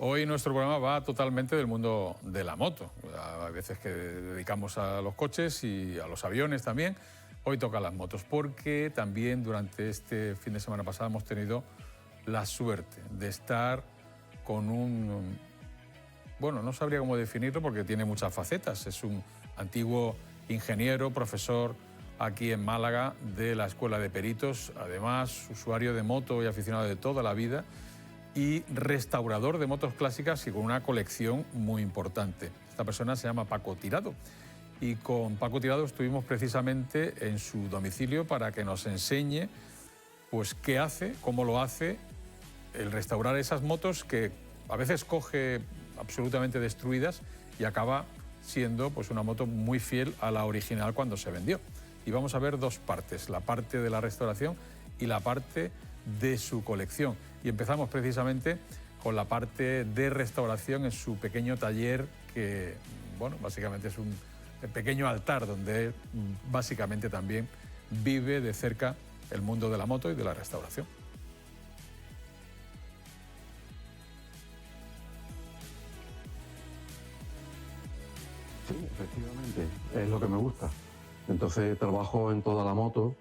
Hoy nuestro programa va totalmente del mundo de la moto. Hay veces que dedicamos a los coches y a los aviones también. Hoy toca las motos porque también durante este fin de semana pasado hemos tenido la suerte de estar con un... Bueno, no sabría cómo definirlo porque tiene muchas facetas. Es un antiguo ingeniero, profesor aquí en Málaga de la Escuela de Peritos, además usuario de moto y aficionado de toda la vida, y restaurador de motos clásicas y con una colección muy importante. Esta persona se llama Paco Tirado y con Paco Tirado estuvimos precisamente en su domicilio para que nos enseñe pues qué hace, cómo lo hace, el restaurar esas motos que a veces coge absolutamente destruidas y acaba siendo pues una moto muy fiel a la original cuando se vendió. Y vamos a ver dos partes, la parte de la restauración y la parte de su colección. Y empezamos precisamente con la parte de restauración en su pequeño taller que, bueno, básicamente es un pequeño altar donde él, básicamente también vive de cerca el mundo de la moto y de la restauración. Sí, efectivamente, es lo que me gusta. Entonces trabajo en toda la moto,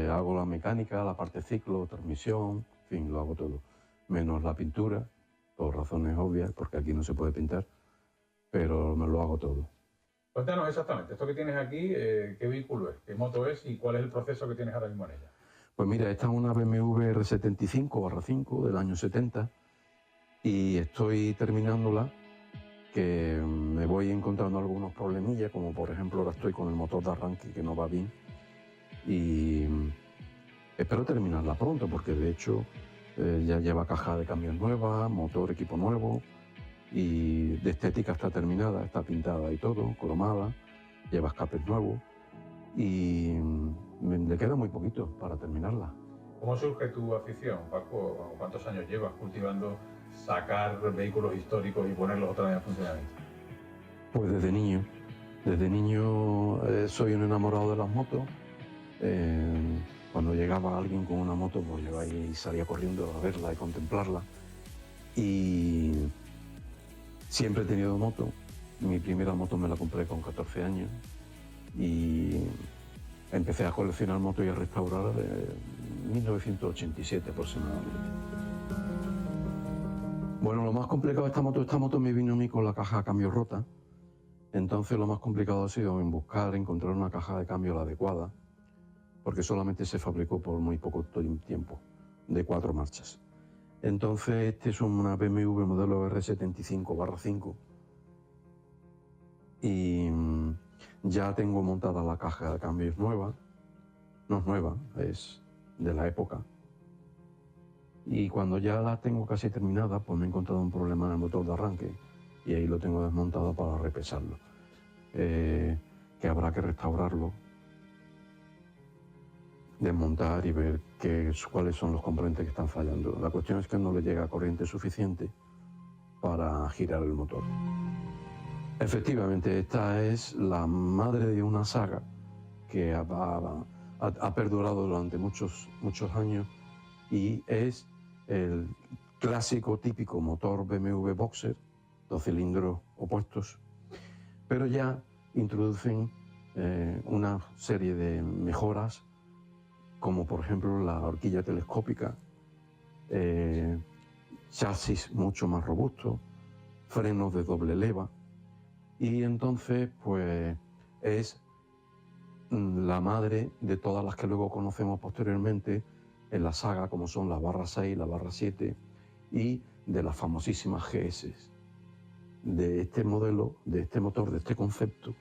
hago la mecánica, la parte ciclo, transmisión, en fin, lo hago todo. Menos la pintura, por razones obvias, porque aquí no se puede pintar, pero me lo hago todo. Cuéntanos exactamente, esto que tienes aquí, ¿qué vehículo es? ¿Qué moto es? ¿Y cuál es el proceso que tienes ahora mismo en ella? Pues mira, esta es una BMW R75/5 del año 70 y estoy terminándola, que me voy encontrando algunos problemillas, como por ejemplo ahora estoy con el motor de arranque que no va bien y espero terminarla pronto porque de hecho ya lleva caja de cambios nueva, motor, equipo nuevo y de estética está terminada, está pintada y todo, cromada, lleva escapes nuevos y le queda muy poquito para terminarla. ¿Cómo surge tu afición, Paco? ¿Cuántos años llevas cultivando sacar vehículos históricos y ponerlos otra vez en funcionamiento? Pues desde niño soy un enamorado de las motos. Cuando llegaba alguien con una moto, pues yo ahí salía corriendo a verla y contemplarla. Y siempre he tenido moto. Mi primera moto me la compré con 14 años y empecé a coleccionar motos y a restaurar en 1987 aproximadamente. Bueno, lo más complicado de esta moto me vino a mí con la caja de cambio rota. Entonces lo más complicado ha sido encontrar una caja de cambio la adecuada, porque solamente se fabricó por muy poco tiempo, de 4 marchas. Entonces este es una BMW modelo R75/5 y ya tengo montada la caja de cambios nueva, no es nueva, es de la época. Y cuando ya la tengo casi terminada, pues me he encontrado un problema en el motor de arranque y ahí lo tengo desmontado para repesarlo. Que habrá que restaurarlo, desmontar y ver cuáles son los componentes que están fallando. La cuestión es que no le llega corriente suficiente para girar el motor. Efectivamente, esta es la madre de una saga que ha perdurado durante muchos años y es el clásico típico motor BMW Boxer, 2 cilindros opuestos, pero ya introducen una serie de mejoras, como por ejemplo la horquilla telescópica, chasis mucho más robusto, frenos de doble leva, y entonces pues es la madre de todas las que luego conocemos posteriormente en la saga, como son la barra 6, la barra 7 y de las famosísimas GS. De este modelo, de este motor, de este concepto,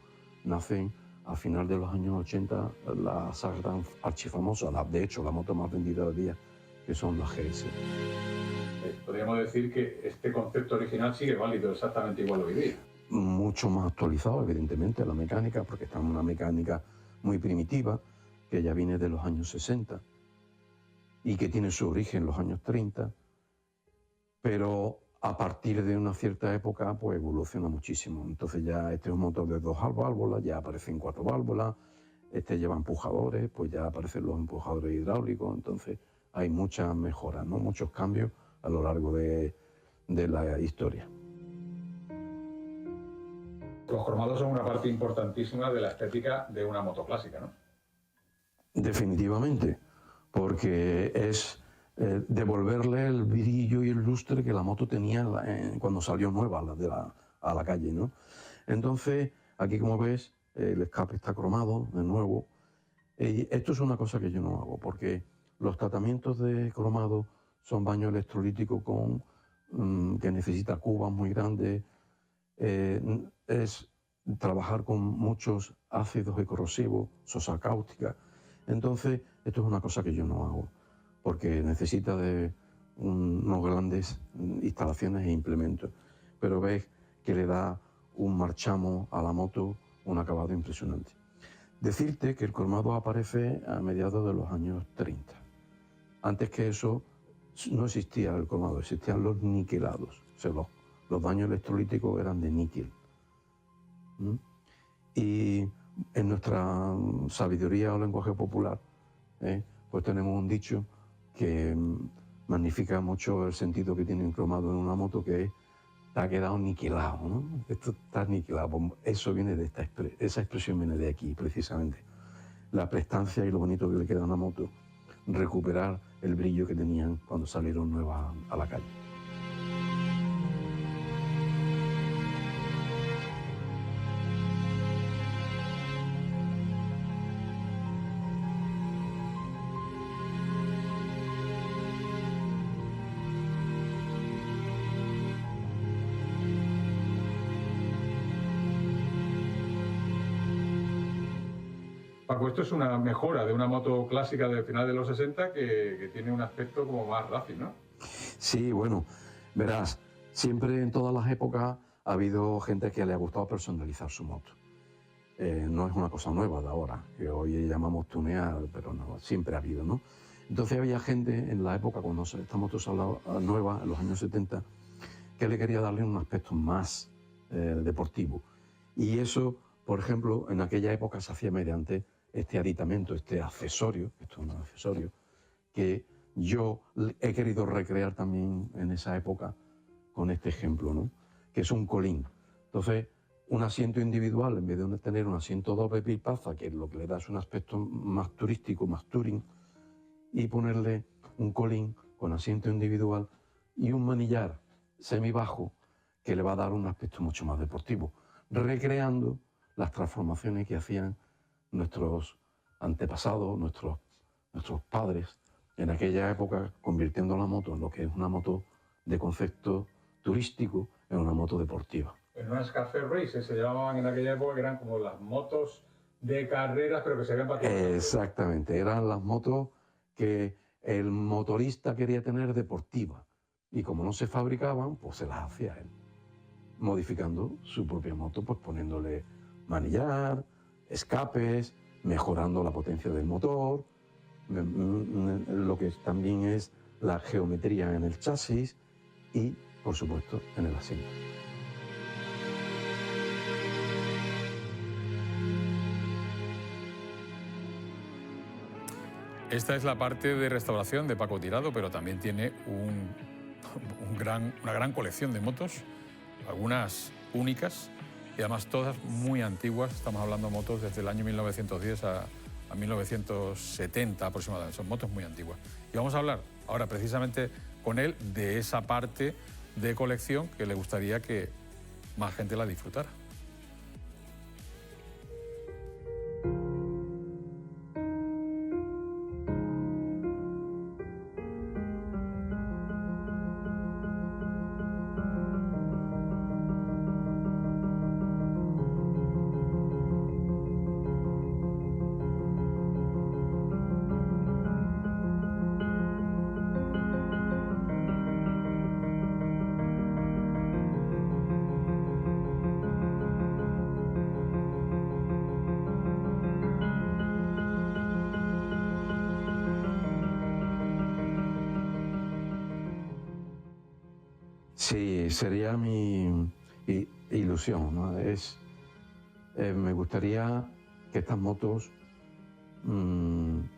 nacen a final de los años 80 la saga tan archifamosa, de hecho la moto más vendida del día, que son las GS. Podríamos decir que este concepto original sigue válido exactamente igual hoy día. Mucho más actualizado, evidentemente, la mecánica, porque está en una mecánica muy primitiva, que ya viene de los años 60 y que tiene su origen en los años 30, pero a partir de una cierta época pues evoluciona muchísimo. Entonces ya este es un motor de 2 válvulas, ya aparecen 4 válvulas, este lleva empujadores, pues ya aparecen los empujadores hidráulicos, entonces hay muchas mejoras, ¿no? Muchos cambios a lo largo de de la historia. Los cromados son una parte importantísima de la estética de una moto clásica, ¿no? Definitivamente, porque es devolverle el brillo y el lustre que la moto tenía cuando salió nueva a la calle, ¿no? Entonces, aquí como ves, el escape está cromado de nuevo. Esto es una cosa que yo no hago, porque los tratamientos de cromado son baño electrolítico que necesita cubas muy grandes, es trabajar con muchos ácidos y corrosivos, sosa cáustica. Entonces, esto es una cosa que yo no hago, porque necesita de unos grandes instalaciones e implementos. Pero ves que le da un marchamo a la moto, un acabado impresionante. Decirte que el cromado aparece a mediados de los años 30. Antes que eso no existía el cromado, existían los niquelados. O sea, los baños electrolíticos eran de níquel. Y en nuestra sabiduría o lenguaje popular, pues tenemos un dicho que magnifica mucho el sentido que tiene un cromado en una moto, que es: te ha quedado niquelado, ¿no? Esto está niquelado. Pues eso viene de esa expresión viene de aquí, precisamente. La prestancia y lo bonito que le queda a una moto, recuperar el brillo que tenían cuando salieron nuevas a la calle. Paco, esto es una mejora de una moto clásica del final de los 60 que tiene un aspecto como más racing, ¿no? Sí, bueno, verás, siempre en todas las épocas ha habido gente que le ha gustado personalizar su moto. No es una cosa nueva de ahora, que hoy llamamos tunear, pero no, siempre ha habido, ¿no? Entonces había gente en la época, cuando esta moto salió nueva, en los años 70, que le quería darle un aspecto más deportivo. Y eso, por ejemplo, en aquella época se hacía mediante este aditamento, este accesorio, esto es un accesorio, que yo he querido recrear también en esa época con este ejemplo, ¿no? Que es un colín. Entonces, un asiento individual, en vez de tener un asiento doble biplaza, que lo que le da es un aspecto más turístico, más touring, y ponerle un colín con asiento individual y un manillar semibajo que le va a dar un aspecto mucho más deportivo, recreando las transformaciones que hacían nuestros antepasados, nuestros padres, en aquella época, convirtiendo la moto en lo que es una moto de concepto turístico en una moto deportiva. En unas café races se llamaban en aquella época, que eran como las motos de carreras, pero que se ven para todos. Exactamente, eran las motos que el motorista quería tener deportivas, y como no se fabricaban, pues se las hacía él, modificando su propia moto, pues poniéndole manillar, escapes, mejorando la potencia del motor, lo que también es la geometría en el chasis y, por supuesto, en el asiento. Esta es la parte de restauración de Paco Tirado, pero también tiene una gran colección de motos, algunas únicas y además todas muy antiguas. Estamos hablando de motos desde el año 1910 a 1970 aproximadamente. Son motos muy antiguas. Y vamos a hablar ahora precisamente con él de esa parte de colección que le gustaría que más gente la disfrutara. Sí, sería mi ilusión, ¿no? Me gustaría que estas motos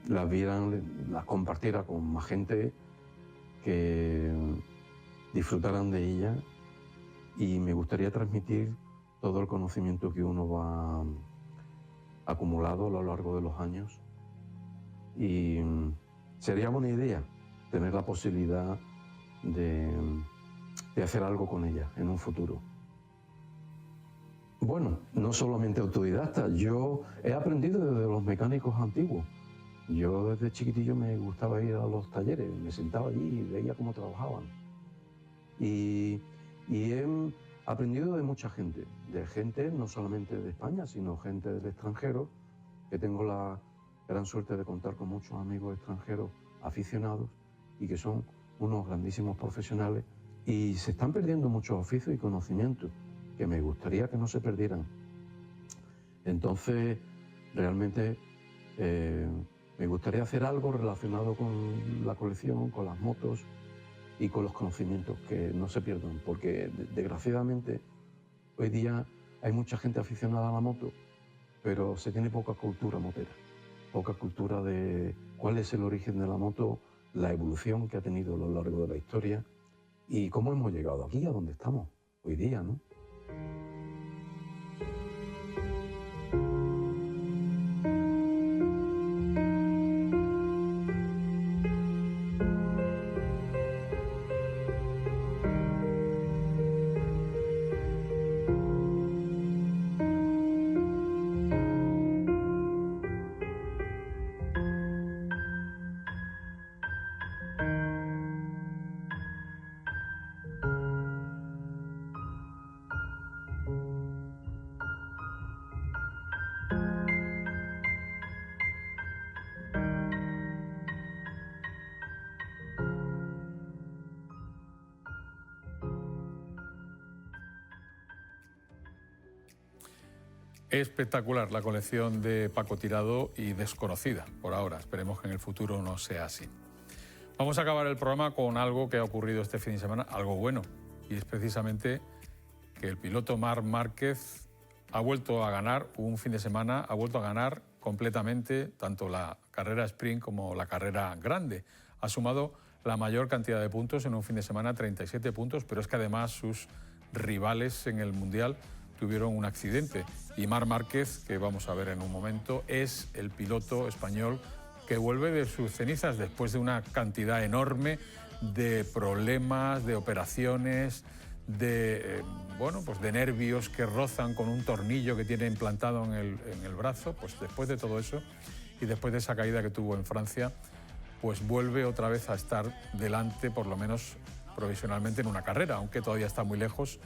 las vieran, las compartiera con más gente, que disfrutaran de ella, y me gustaría transmitir todo el conocimiento que uno va acumulado a lo largo de los años, y sería buena idea tener la posibilidad de hacer algo con ella en un futuro. Bueno, no solamente autodidacta, yo he aprendido desde los mecánicos antiguos. Yo desde chiquitillo me gustaba ir a los talleres, me sentaba allí y veía cómo trabajaban. Y he aprendido de mucha gente, no solamente de España, sino gente del extranjero, que tengo la gran suerte de contar con muchos amigos extranjeros aficionados y que son unos grandísimos profesionales, y se están perdiendo muchos oficios y conocimientos que me gustaría que no se perdieran. Entonces, realmente me gustaría hacer algo relacionado con la colección, con las motos y con los conocimientos, que no se pierdan, porque desgraciadamente hoy día hay mucha gente aficionada a la moto, pero se tiene poca cultura motera, poca cultura de cuál es el origen de la moto, la evolución que ha tenido a lo largo de la historia y cómo hemos llegado aquí, a donde estamos hoy día, ¿no? Espectacular la colección de Paco Tirado y desconocida por ahora. Esperemos que en el futuro no sea así. Vamos a acabar el programa con algo que ha ocurrido este fin de semana, algo bueno. Y es precisamente que el piloto Marc Márquez ha vuelto a ganar un fin de semana, ha vuelto a ganar completamente tanto la carrera sprint como la carrera grande. Ha sumado la mayor cantidad de puntos en un fin de semana, 37 puntos, pero es que además sus rivales en el Mundial tuvieron un accidente. Y Marc Márquez, que vamos a ver en un momento, es el piloto español que vuelve de sus cenizas después de una cantidad enorme de problemas, de operaciones, de nervios que rozan con un tornillo que tiene implantado en el brazo. Pues después de todo eso y después de esa caída que tuvo en Francia, pues vuelve otra vez a estar delante, por lo menos provisionalmente, en una carrera, aunque todavía está muy lejos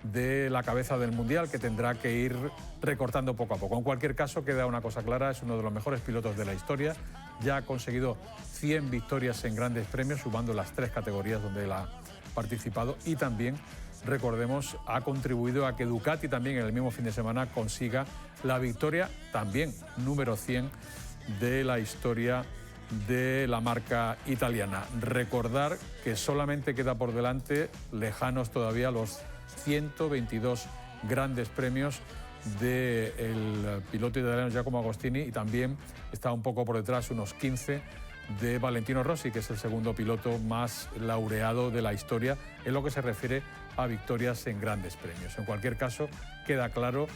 de la cabeza del Mundial, que tendrá que ir recortando poco a poco. En cualquier caso, queda una cosa clara, es uno de los mejores pilotos de la historia, ya ha conseguido 100 victorias en grandes premios, sumando las 3 categorías donde él ha participado, y también, recordemos, ha contribuido a que Ducati también en el mismo fin de semana consiga la victoria, también número 100 de la historia de la marca italiana. Recordar que solamente queda por delante, lejanos todavía, los 122 grandes premios del piloto italiano Giacomo Agostini, y también está un poco por detrás, unos 15, de Valentino Rossi, que es el segundo piloto más laureado de la historia en lo que se refiere a victorias en grandes premios. En cualquier caso, queda claro,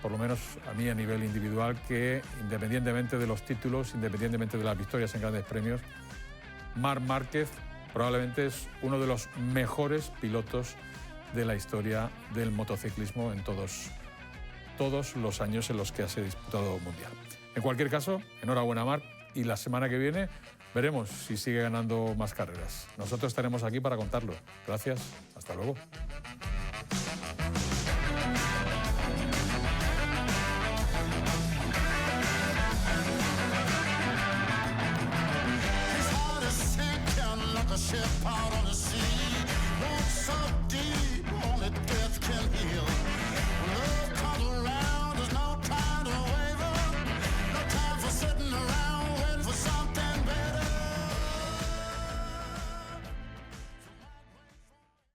por lo menos a mí a nivel individual, que independientemente de los títulos, independientemente de las victorias en grandes premios, Marc Márquez probablemente es uno de los mejores pilotos de la historia del motociclismo en todos los años en los que se ha disputado Mundial. En cualquier caso, enhorabuena Marc, y la semana que viene veremos si sigue ganando más carreras. Nosotros estaremos aquí para contarlo. Gracias, hasta luego.